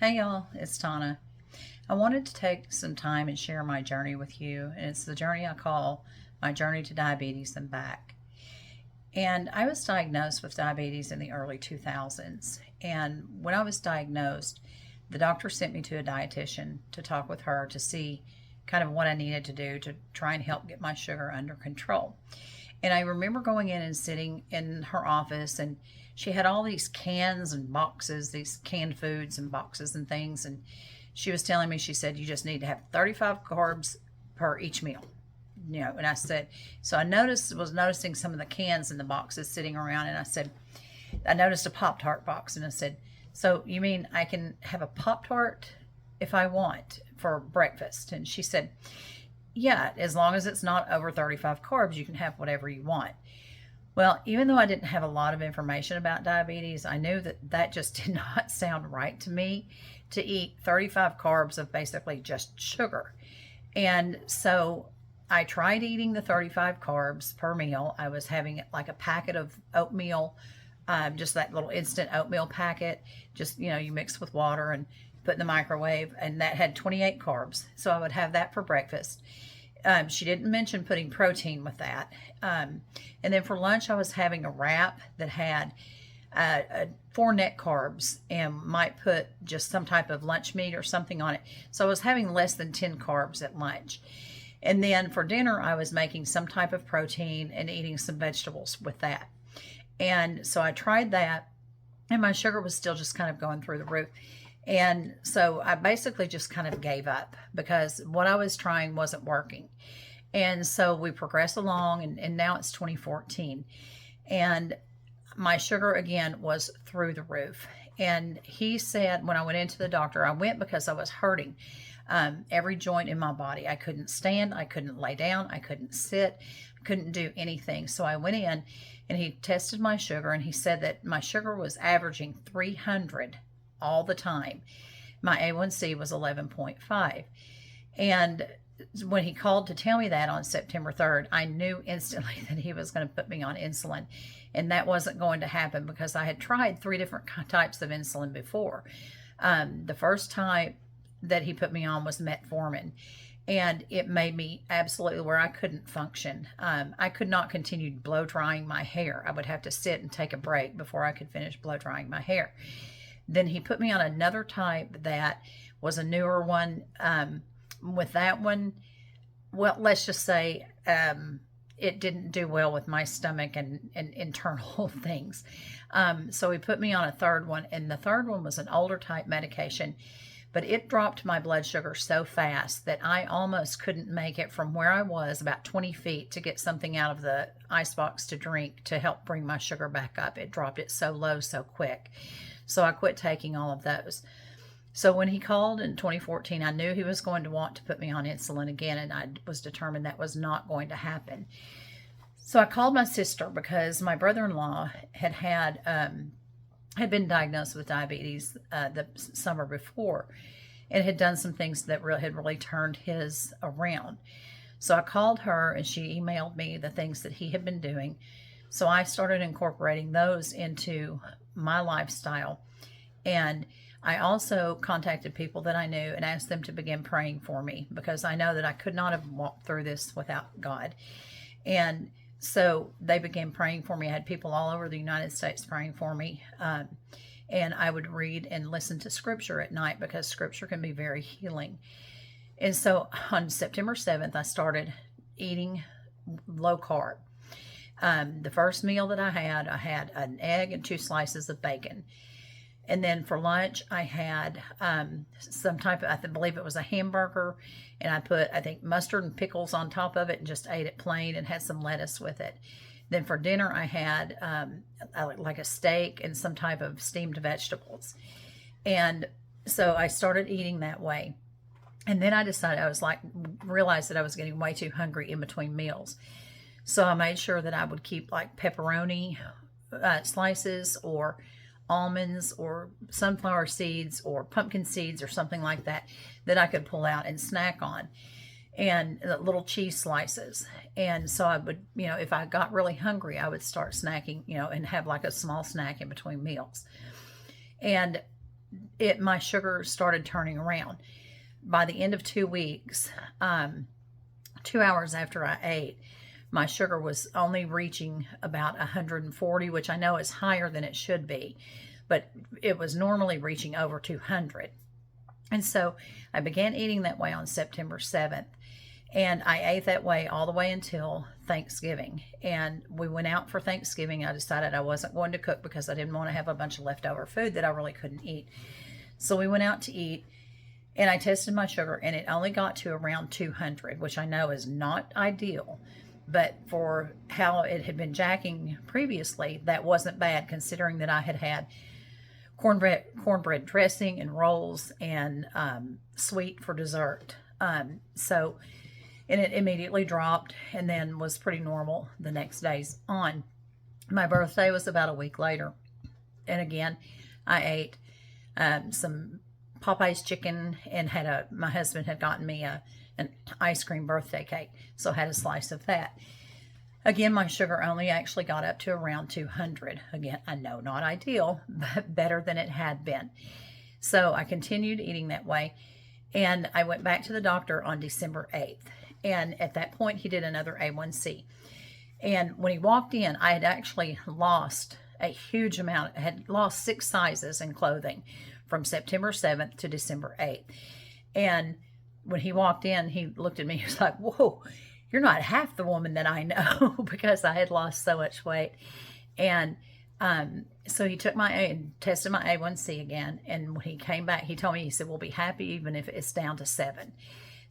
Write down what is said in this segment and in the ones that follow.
Hey y'all, it's Tana. I wanted to take some time and share my journey with you, and it's the journey I call my journey to diabetes and back. And I was diagnosed with diabetes in the early 2000s. And when I was diagnosed, the doctor sent me to a dietitian to talk with her to see kind of what I needed to do to try and help get my sugar under control. And I remember going in and sitting in her office, and she had all these cans and boxes, these canned foods and boxes and things. And she was telling me, she said, you just need to have 35 carbs per each meal. And I said, so I was noticing some of the cans in the boxes sitting around, and I said, I noticed a Pop-Tart box, and I said, so you mean I can have a Pop-Tart if I want for breakfast? And she said, yeah, as long as it's not over 35 carbs, you can have whatever you want. Well, even though I didn't have a lot of information about diabetes, I knew that that just did not sound right to me to eat 35 carbs of basically just sugar. And so I tried eating the 35 carbs per meal. I was having like a packet of oatmeal, just that little instant oatmeal packet, just, you mix with water and put in the microwave, and that had 28 carbs. So I would have that for breakfast. She didn't mention putting protein with that. And then for lunch, I was having a wrap that had 4 net carbs and might put just some type of lunch meat or something on it. So I was having less than 10 carbs at lunch. And then for dinner, I was making some type of protein and eating some vegetables with that. And so I tried that, and my sugar was still just kind of going through the roof. And so I basically just kind of gave up because what I was trying wasn't working. And so we progressed along, and now it's 2014. And my sugar again was through the roof. And he said, when I went into the doctor, I went because I was hurting every joint in my body. I couldn't stand, I couldn't lay down, I couldn't sit, I couldn't do anything. So I went in and he tested my sugar, and he said that my sugar was averaging 300 all the time. My A1C was 11.5. And when he called to tell me that on September 3rd, I knew instantly that he was going to put me on insulin. And that wasn't going to happen because I had tried 3 different types of insulin before. The first type that he put me on was metformin, and it made me absolutely where I couldn't function. I could not continue blow drying my hair. I would have to sit and take a break before I could finish blow drying my hair. Then he put me on another type that was a newer one. With that one, well, let's just say it didn't do well with my stomach and internal things. So he put me on a third one, and the third one was an older type medication, but it dropped my blood sugar so fast that I almost couldn't make it from where I was about 20 feet to get something out of the icebox to drink to help bring my sugar back up. It dropped it so low so quick. So I quit taking all of those. So when he called in 2014, I knew he was going to want to put me on insulin again, and I was determined that was not going to happen. So I called my sister because my brother-in-law had been diagnosed with diabetes the summer before, and had done some things that had really turned his around. So I called her, and she emailed me the things that he had been doing. So I started incorporating those into my lifestyle. And I also contacted people that I knew and asked them to begin praying for me, because I know that I could not have walked through this without God. And so they began praying for me. I had people all over the United States praying for me. And I would read and listen to scripture at night, because scripture can be very healing. And so on September 7th, I started eating low carb. The first meal that I had an egg and 2 slices of bacon. And then for lunch, I had some type of, I believe it was a hamburger, and I put, I think, mustard and pickles on top of it and just ate it plain and had some lettuce with it. Then for dinner, I had like a steak and some type of steamed vegetables. And so I started eating that way. And then I decided, realized that I was getting way too hungry in between meals. So I made sure that I would keep like pepperoni slices, or almonds, or sunflower seeds, or pumpkin seeds, or something like that, that I could pull out and snack on, and little cheese slices. And so I would, if I got really hungry, I would start snacking, and have like a small snack in between meals. And my sugar started turning around. By the end of 2 weeks, 2 hours after I ate, my sugar was only reaching about 140, which I know is higher than it should be, but it was normally reaching over 200. And so I began eating that way on September 7th. And I ate that way all the way until Thanksgiving. And we went out for Thanksgiving. I decided I wasn't going to cook because I didn't want to have a bunch of leftover food that I really couldn't eat. So we went out to eat, and I tested my sugar, and it only got to around 200, which I know is not ideal. But for how it had been jacking previously, that wasn't bad, considering that I had had cornbread dressing and rolls and sweet for dessert. And it immediately dropped and then was pretty normal the next days on. My birthday was about a week later. And again, I ate some Popeye's chicken and my husband had gotten me an ice cream birthday cake. So I had a slice of that. Again, my sugar only actually got up to around 200. Again, I know not ideal, but better than it had been. So I continued eating that way. And I went back to the doctor on December 8th. And at that point, he did another A1C. And when he walked in, I had actually lost a huge amount. I had lost 6 sizes in clothing from September 7th to December 8th. And when he walked in, he looked at me. He was like, whoa, you're not half the woman that I know, because I had lost so much weight. And so he took tested my A1C again. And when he came back, he told me, he said, we'll be happy even if it's down to 7.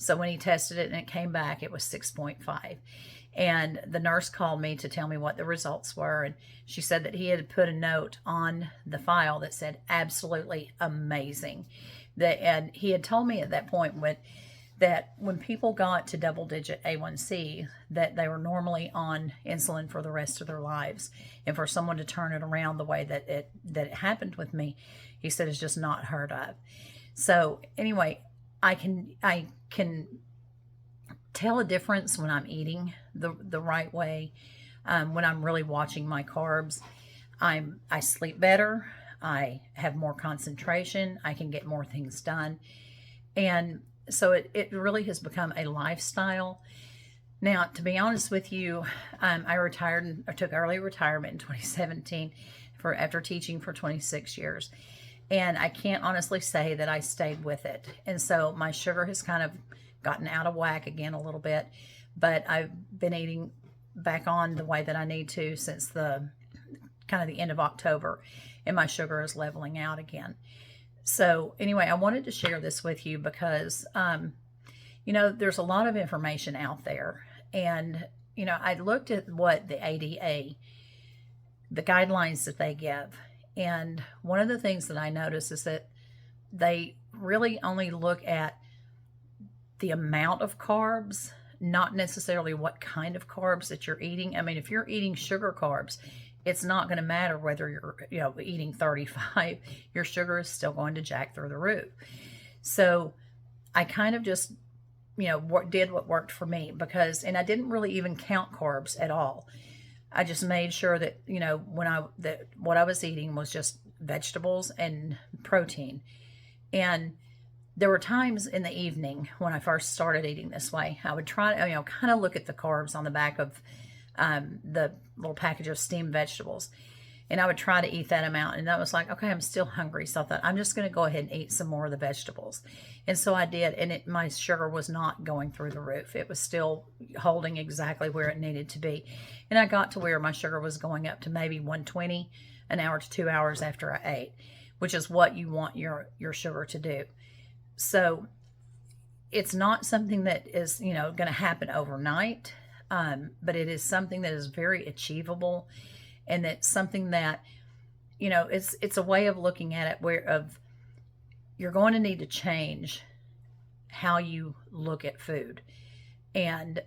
So when he tested it and it came back, it was 6.5. And the nurse called me to tell me what the results were. And she said that he had put a note on the file that said, absolutely amazing. And he had told me at that point that when people got to double-digit A1C, that they were normally on insulin for the rest of their lives. And for someone to turn it around the way that it happened with me, he said, is just not heard of. So anyway, I can tell a difference when I'm eating the right way, when I'm really watching my carbs. I sleep better. I have more concentration. I can get more things done. And so it really has become a lifestyle. Now, to be honest with you, I retired or took early retirement in 2017 after teaching for 26 years. And I can't honestly say that I stayed with it. And so my sugar has kind of gotten out of whack again a little bit. But I've been eating back on the way that I need to since the end of October. And my sugar is leveling out again. So anyway, I wanted to share this with you because, there's a lot of information out there. And, I looked at what the ADA, the guidelines that they give. And one of the things that I notice is that they really only look at the amount of carbs, not necessarily what kind of carbs that you're eating. I mean, if you're eating sugar carbs, it's not going to matter whether you're eating 35. Your sugar is still going to jack through the roof. So I kind of just did what worked for me, and I didn't really even count carbs at all. I just made sure that what I was eating was just vegetables and protein. And there were times in the evening when I first started eating this way, I would try to kind of look at the carbs on the back of the little package of steamed vegetables. And I would try to eat that amount. And I was like, okay, I'm still hungry. So I thought, I'm just going to go ahead and eat some more of the vegetables. And so I did. And my sugar was not going through the roof. It was still holding exactly where it needed to be. And I got to where my sugar was going up to maybe 120 an hour to 2 hours after I ate, which is what you want your sugar to do. So it's not something that is, going to happen overnight. But it is something that is very achievable. And it's something that, it's a way of looking at it you're going to need to change how you look at food and,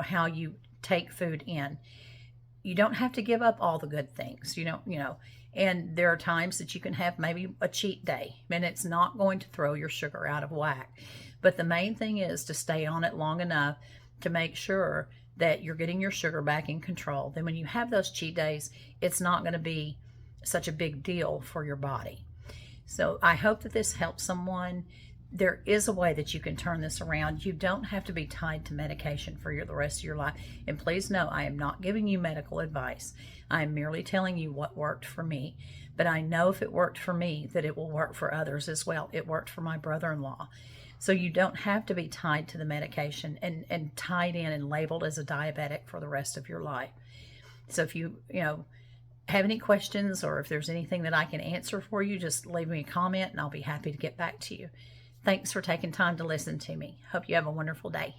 how you take food in. You don't have to give up all the good things, and there are times that you can have maybe a cheat day, and it's not going to throw your sugar out of whack. But the main thing is to stay on it long enough to make sure that you're getting your sugar back in control. Then when you have those cheat days, it's not going to be such a big deal for your body. So I hope that this helps someone. There is a way that you can turn this around. You don't have to be tied to medication for the rest of your life. And please know, I am not giving you medical advice. I am merely telling you what worked for me. But I know if it worked for me, that it will work for others as well. It worked for my brother-in-law. So you don't have to be tied to the medication and tied in and labeled as a diabetic for the rest of your life. So if you have any questions, or if there's anything that I can answer for you, just leave me a comment and I'll be happy to get back to you. Thanks for taking time to listen to me. Hope you have a wonderful day.